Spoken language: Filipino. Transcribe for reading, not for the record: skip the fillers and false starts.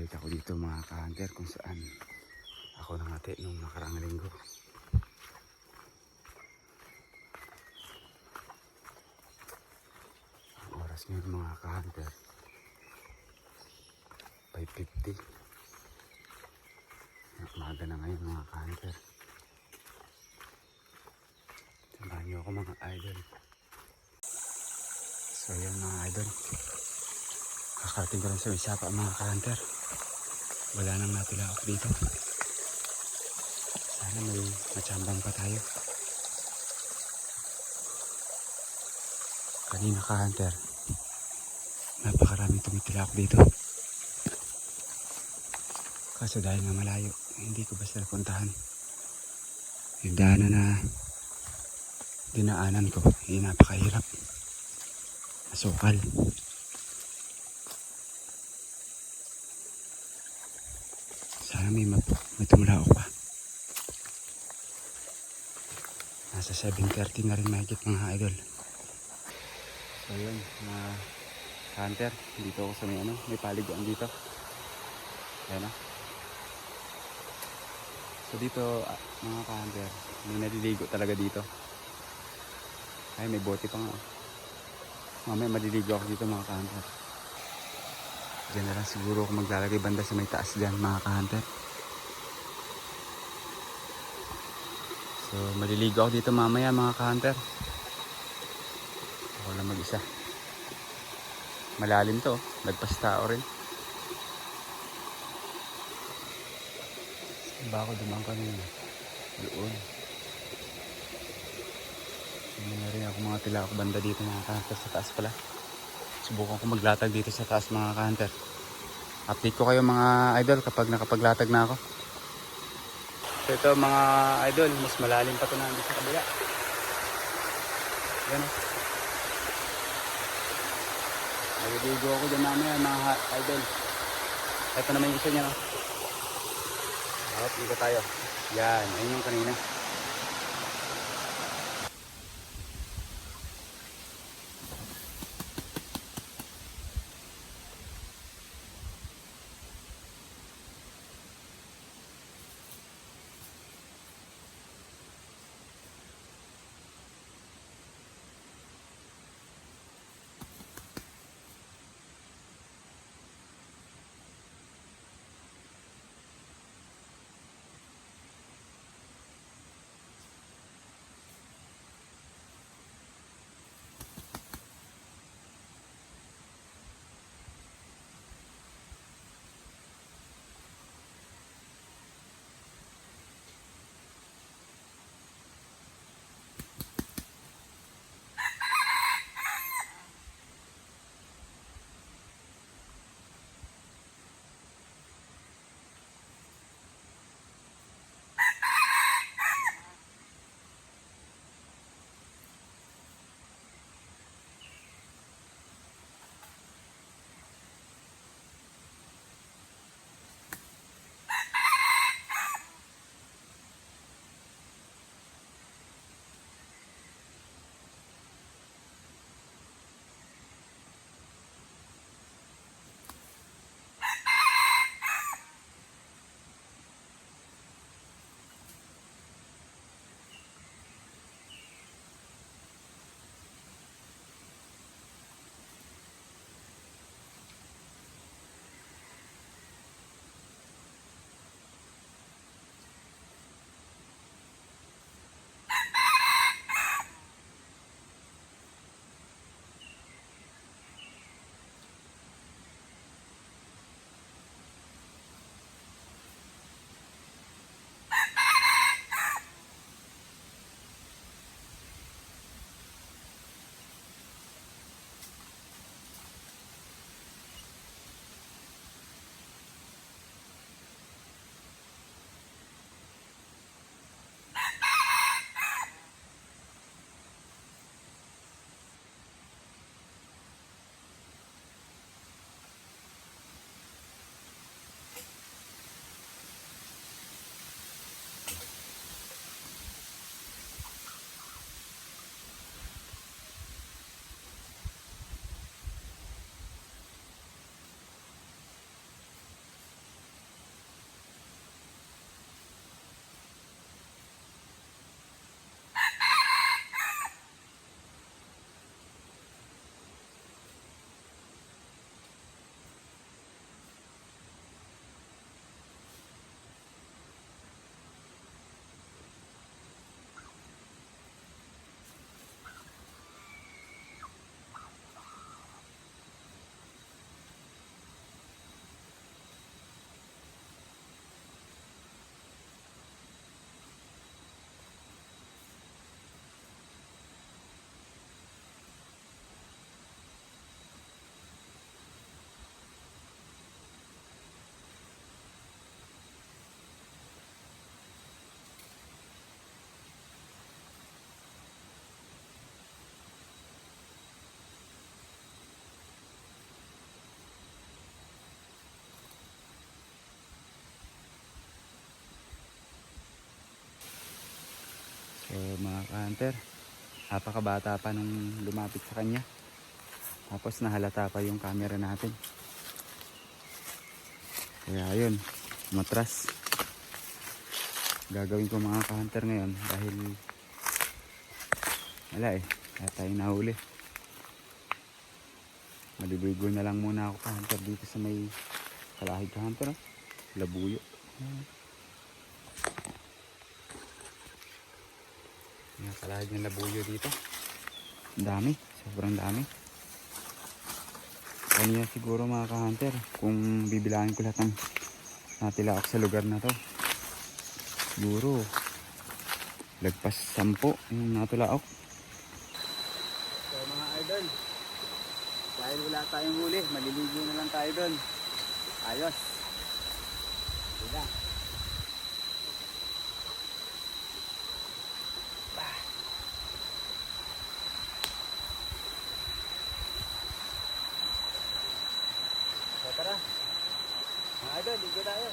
Nakabalik ako dito mga ka-hunter kung saan ako nangati nung nakaraang linggo. Ang oras ngayon mga ka-hunter 5:50. Umaga na ngayon mga ka-hunter. Samahan niyo ako mga idol. So yan mga idol, kakarating ko lang sa Misapa mga ka-hunter. Wala nang natila ako dito. Sana may matsambang pa tayo. Kanina ka-hunter, napakaraming tumitila ako dito. Kaso dahil nga malayo, hindi ko basta napuntahan. Yung daanan na dinaanan ko, napakahirap. Masukal. Sana may tumulaok pa. Nasa 7:30 na rin mahigit mga idol. So yun mga hunter, dito ako sa may paliguan dito. Ayan o. So dito mga hunter, may naliligo talaga dito. Ay may bote pa nga. Mamaya maliligo ako dito mga hunter. Diyan na lang siguro ako maglalagay banda sa may taas dyan mga ka-hunter. So maliligo ako dito mamaya mga ka-hunter. Ako lang mag-isa. Malalim to, lagpas tao rin. Ba ako dumaan kanina? Doon. Hindi na rin ako mga tila ako banda dito mga ka-hunter sa taas pala. Subukan ko maglatag dito sa taas mga ka-hunter. Update ko kayo mga idol kapag nakapaglatag na ako. So ito mga idol, mas malalim pa ito na dito sa kabila. Yan o. Nagdidigo ako dyan mamaya mga idol. Ito naman yung isa niya no. Dito tayo. Yan, ayun yung kanina. mga ka-hunter. Napakabata pa nung lumapit sa kanya. Tapos nahalata pa yung camera natin. Kaya yun, matras. Gagawin ko mga ka-hunter ngayon dahil wala kaya tayo nahuli. Maliligo na lang muna ako ka-hunter dito sa may kalahig ka-hunter. Labuyo. Yung kalahig ng labuyo dito. Ang dami, sobrang dami. Kanina siguro mga ka-hunter, kung bibilangin ko lahat ng natilaok sa lugar na to, siguro lagpas 10 yung natilaok. So mga idol, dahil wala tayong huli, maliligo na lang tayo doon. Ayos. Wala. So tara, mga idol, ligo tayo.